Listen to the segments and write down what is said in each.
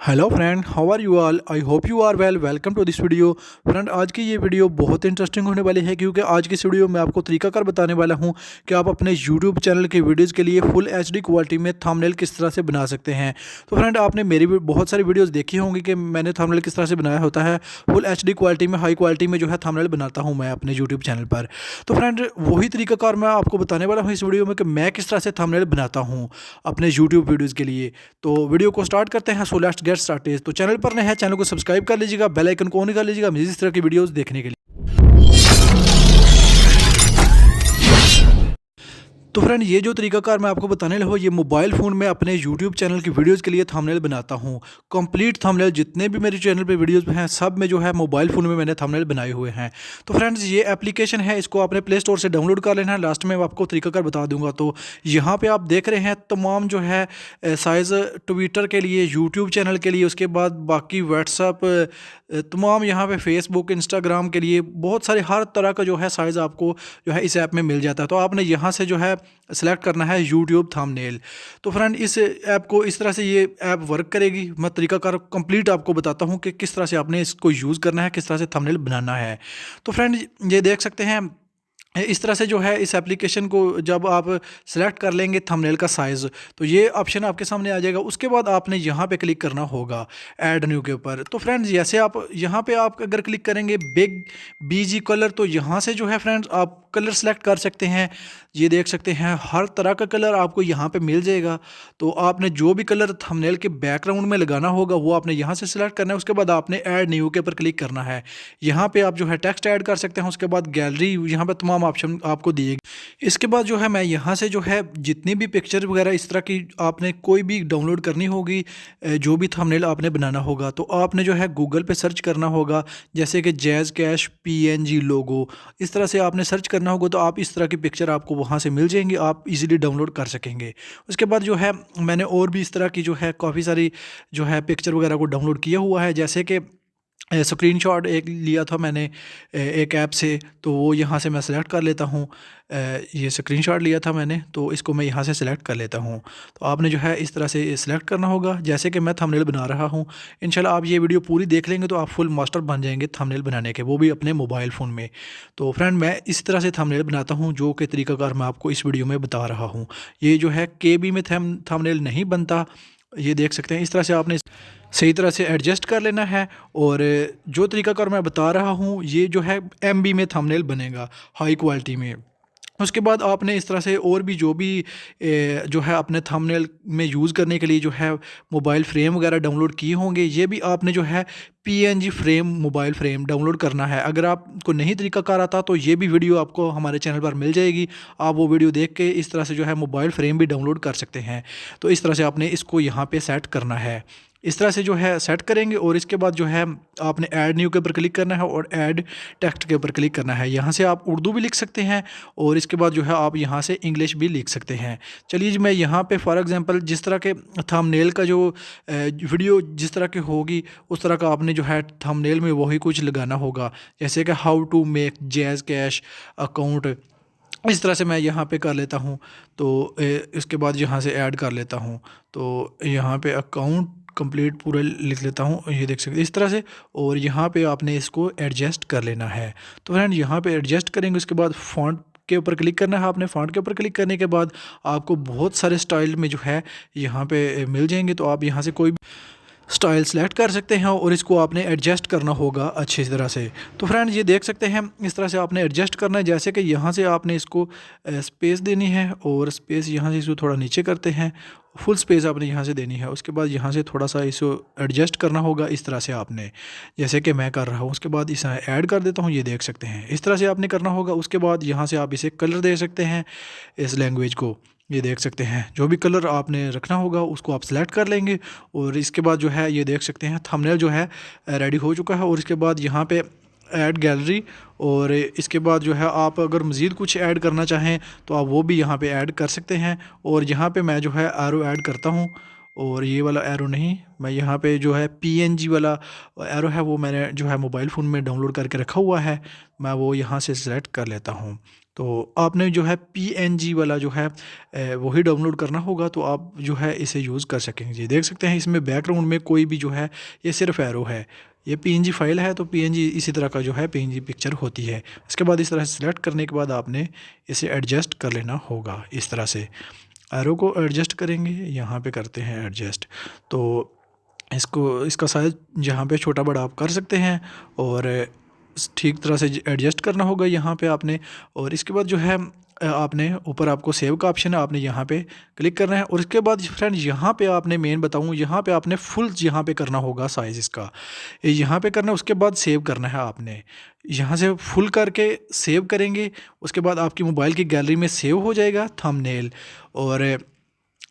Hello friend, how are you all? I hope you are well. Welcome to this video. Friend, आज की ये video बहुत interesting होने वाली है क्योंकि आज की इस वीडियो में आपको तरीकाकार बताने वाला हूं कि आप अपने यूट्यूब चैनल के वीडियोस के लिए फुल एचडी क्वालिटी में थंबनेल किस तरह से बना सकते हैं। तो फ्रेंड, आपने मेरी भी बहुत सारी वीडियोज़ देखी होंगी कि मैंने थंबनेल किस तरह से बनाया होता है। फुल एचडी क्वालिटी में, हाई क्वालिटी में जो है थंबनेल बनाता हूँ मैं अपने यूट्यूब चैनल पर। तो फ्रेंड, वही तरीकाकार मैं आपको बताने वाला हूँ इस वीडियो में कि मैं किस तरह से थंबनेल बनाता हूँ अपने यूट्यूब वीडियोज़ के लिए। तो वीडियो को स्टार्ट करते हैं। So let's get started. तो चैनल पर नए हैं, चैनल को सब्सक्राइब कर लीजिएगा, बेल आइकन को ऑन कर लीजिएगा मज़ीद इस तरह की वीडियोस देखने के लिए। तो फ्रेंड, ये जो तरीकाकार मैं आपको बताने लगा हूँ, ये मोबाइल फ़ोन में अपने यूट्यूब चैनल की वीडियोस के लिए थंबनेल बनाता हूँ। कंप्लीट थंबनेल जितने भी मेरे चैनल पे वीडियोस हैं, सब में जो है मोबाइल फ़ोन में मैंने थंबनेल बनाए हुए हैं। तो फ्रेंड्स, ये एप्लीकेशन है, इसको आपने प्ले स्टोर से डाउनलोड कर लेना है। लास्ट में मैं आपको तरीकाकार बता दूंगा। तो यहाँ पर आप देख रहे हैं तमाम जो है साइज़, ट्विटर के लिए, यूट्यूब चैनल के लिए, उसके बाद बाकी व्हाट्सअप, तमाम यहाँ पे फेसबुक, इंस्टाग्राम के लिए बहुत सारे हर तरह का जो है साइज़ आपको जो है इस ऐप में मिल जाता है। तो आपने यहाँ से जो है सेलेक्ट करना है यूट्यूब थंबनेल। तो फ्रेंड, इस ऐप को इस तरह से ये ऐप वर्क करेगी। मैं तरीकाकार कंप्लीट आपको बताता हूँ कि किस तरह से आपने इसको यूज़ करना है, किस तरह से थंबनेल बनाना है। तो फ्रेंड, ये देख सकते हैं इस तरह से जो है इस एप्लीकेशन को जब आप सेलेक्ट कर लेंगे थंबनेल का साइज़, तो ये ऑप्शन आपके सामने आ जाएगा। उसके बाद आपने यहाँ पे क्लिक करना होगा ऐड न्यू के ऊपर। तो फ्रेंड्स, जैसे आप यहाँ पे आप अगर क्लिक करेंगे बिग बीजी कलर, तो यहाँ से जो है फ्रेंड्स आप कलर सेलेक्ट कर सकते हैं। ये देख सकते हैं हर तरह का कलर आपको यहाँ पे मिल जाएगा। तो आपने जो भी कलर थंबनेल के बैकग्राउंड में लगाना होगा वो आपने यहाँ से सिलेक्ट करना है। उसके बाद आपने ऐड न्यू के ऊपर क्लिक करना है। यहाँ पे आप जो है टेक्स्ट ऐड कर सकते हैं। उसके बाद गैलरी, यहाँ पे तमाम ऑप्शन आपको दिए। इसके बाद जो है मैं यहाँ से जो है जितनी भी पिक्चर वगैरह इस तरह की आपने कोई भी डाउनलोड करनी होगी, जो भी थंबनेल आपने बनाना होगा, तो आपने जो है गूगल पे सर्च करना होगा, जैसे कि जैज़ कैश पीएनजी लोगो, इस तरह से आपने सर्च करना होगा। तो आप इस तरह की पिक्चर आपको वहाँ से मिल जाएंगी, आप इजीली डाउनलोड कर सकेंगे। उसके बाद जो है मैंने और भी इस तरह की जो है काफ़ी सारी जो है पिक्चर वगैरह को डाउनलोड किया हुआ है। जैसे कि स्क्रीनशॉट एक लिया था मैंने एक ऐप से, तो वो यहाँ से मैं सेलेक्ट कर लेता हूँ। ये स्क्रीनशॉट लिया था मैंने, तो इसको मैं यहाँ से सेलेक्ट कर लेता हूँ। तो आपने जो है इस तरह से सेलेक्ट करना होगा जैसे कि मैं थंबनेल बना रहा हूँ। इंशाल्लाह आप ये वीडियो पूरी देख लेंगे तो आप फुल मास्टर बन जाएंगे थंबनेल बनाने के, वो भी अपने मोबाइल फ़ोन में। तो फ्रेंड, मैं इस तरह से थंबनेल बनाता हूँ जो कि तरीकाकार मैं आपको इस वीडियो में बता रहा हूँ। ये जो है केबी में थंबनेल नहीं बनता। ये देख सकते हैं इस तरह से आपने सही तरह से एडजस्ट कर लेना है। और जो तरीकाकार मैं बता रहा हूँ ये जो है एमबी में थंबनेल बनेगा, हाई क्वालिटी में। उसके बाद आपने इस तरह से और भी जो भी जो है अपने थंबनेल में यूज़ करने के लिए जो है मोबाइल फ्रेम वगैरह डाउनलोड किए होंगे, ये भी आपने जो है PNG frame, mobile frame download करना है। अगर आपको नहीं तरीकाकार आता तो ये भी वीडियो आपको हमारे चैनल पर मिल जाएगी। आप वो वीडियो देख के इस तरह से जो है मोबाइल फ्रेम भी डाउनलोड कर सकते हैं। तो इस तरह से आपने इसको यहाँ पे सेट करना है। इस तरह से जो है सेट करेंगे और इसके बाद जो है आपने ऐड न्यू के ऊपर क्लिक करना है और ऐड टेक्स्ट के ऊपर क्लिक करना है। यहाँ से आप उर्दू भी लिख सकते हैं और इसके बाद जो है आप यहाँ से इंग्लिश भी लिख सकते हैं। चलिए जी, मैं यहाँ पे फॉर एग्जांपल जिस तरह के थंबनेल का जो वीडियो जिस तरह की होगी उस तरह का आपने जो है थंबनेल में वही कुछ लगाना होगा। जैसे कि how to make JazzCash account, इस तरह से मैं यहाँ पे कर लेता हूँ। तो इसके बाद यहाँ से ऐड कर लेता हूँ। तो यहाँ पे अकाउंट कंप्लीट पूरा लिख लेता हूँ, ये देख सकते हैं इस तरह से। और यहाँ पे आपने इसको एडजस्ट कर लेना है। तो फ्रेंड, यहाँ पे एडजस्ट करेंगे। उसके बाद फ़ॉन्ट के ऊपर क्लिक करना है आपने। फ़ॉन्ट के ऊपर क्लिक करने के बाद आपको बहुत सारे स्टाइल में जो है यहाँ पे मिल जाएंगे। तो आप यहाँ से कोई स्टाइल सेलेक्ट कर सकते हैं और इसको आपने एडजस्ट करना होगा अच्छी तरह से। तो फ्रेंड, ये देख सकते हैं इस तरह से आपने एडजस्ट करना है। जैसे कि यहाँ से आपने इसको स्पेस देनी है और स्पेस यहाँ से इसको थोड़ा नीचे करते हैं, फुल स्पेस आपने यहाँ से देनी है। उसके बाद यहाँ से थोड़ा सा इसको एडजस्ट करना होगा इस तरह से आपने, जैसे कि मैं कर रहा हूँ। उसके बाद इसे ऐड कर देता हूँ, ये देख सकते हैं इस तरह से आपने करना होगा। उसके बाद यहाँ से आप इसे कलर दे सकते हैं इस लैंग्वेज को, ये देख सकते हैं जो भी कलर आपने रखना होगा उसको आप सेलेक्ट कर लेंगे। और इसके बाद जो है ये देख सकते हैं थंबनेल जो है रेडी हो चुका है। और इसके बाद यहाँ पे ऐड गैलरी, और इसके बाद जो है आप अगर मज़ीद कुछ ऐड करना चाहें तो आप वो भी यहाँ पे ऐड कर सकते हैं। और यहाँ पे मैं जो है एरो ऐड करता हूँ, और ये वाला एरो नहीं, मैं यहाँ पे जो है पीएनजी वाला एरो है वो मैंने जो है मोबाइल फ़ोन में डाउनलोड करके रखा हुआ है, मैं वो यहाँ से सेलेक्ट कर लेता हूँ। तो आपने जो है पीएनजी वाला जो है वही डाउनलोड करना होगा, तो आप जो है इसे यूज़ कर सकेंगे। देख सकते हैं इसमें बैकग्राउंड में कोई भी जो है ये सिर्फ एरो है। ये पीएनजी फाइल है, तो पीएनजी इसी तरह का जो है पीएनजी पिक्चर होती है। इसके बाद इस तरह से सिलेक्ट करने के बाद आपने इसे एडजस्ट कर लेना होगा। इस तरह से एरो को एडजस्ट करेंगे, यहाँ पे करते हैं एडजस्ट। तो इसका साइज़ यहाँ पे छोटा बड़ा आप कर सकते हैं और ठीक तरह से एडजस्ट करना होगा यहाँ पे आपने। और इसके बाद जो है आपने ऊपर आपको सेव का ऑप्शन है, आपने यहाँ पे क्लिक करना है। और इसके बाद फ्रेंड यहाँ पे आपने मेन बताऊँ, यहाँ पे आपने फुल यहाँ पे करना होगा साइज़ इसका, यहाँ पे करना है। उसके बाद सेव करना है आपने, यहाँ से फुल करके सेव करेंगे। उसके बाद आपकी मोबाइल की गैलरी में सेव हो जाएगा थंबनेल। और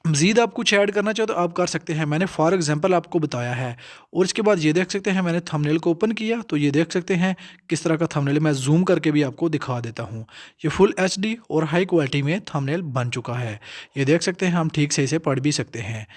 मज़ीद आप कुछ ऐड करना चाहो तो आप कर सकते हैं, मैंने फॉर एग्जांपल आपको बताया है। और इसके बाद ये देख सकते हैं मैंने थंबनेल को ओपन किया, तो ये देख सकते हैं किस तरह का थंबनेल, मैं जूम करके भी आपको दिखा देता हूँ। ये फुल एचडी और हाई क्वालिटी में थंबनेल बन चुका है। ये देख सकते हैं, हम ठीक से इसे पढ़ भी सकते हैं।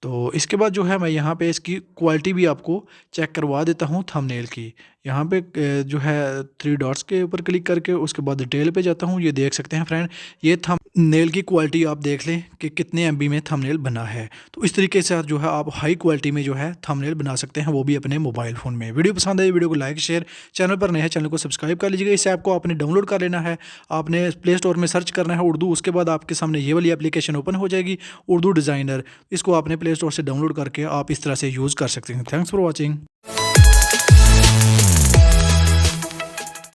तो इसके बाद जो है मैं यहाँ पे इसकी क्वालिटी भी आपको चेक करवा देता हूँ थंबनेल की। यहाँ पे जो है 3 डॉट्स के ऊपर क्लिक करके उसके बाद डिटेल पे जाता हूँ। ये देख सकते हैं फ्रेंड, ये थंबनेल की क्वालिटी आप देख लें कि कितने एमबी में थंबनेल बना है। तो इस तरीके से जो है आप हाई क्वालिटी में जो है थंबनेल बना सकते हैं, वो भी अपने मोबाइल फ़ोन में। वीडियो पसंद आई वीडियो को लाइक शेयर, चैनल पर नए हैं चैनल को सब्सक्राइब कर लीजिएगा। इस ऐप को आपने डाउनलोड कर लेना है, आपने प्ले स्टोर में सर्च करना है उर्दू। उसके बाद आपके सामने ये वाली एप्लीकेशन ओपन हो जाएगी, उर्दू डिज़ाइनर। इसको आपने प्ले स्टोर से डाउनलोड करके आप इस तरह से यूज़ कर सकते हैं। Thanks for watching.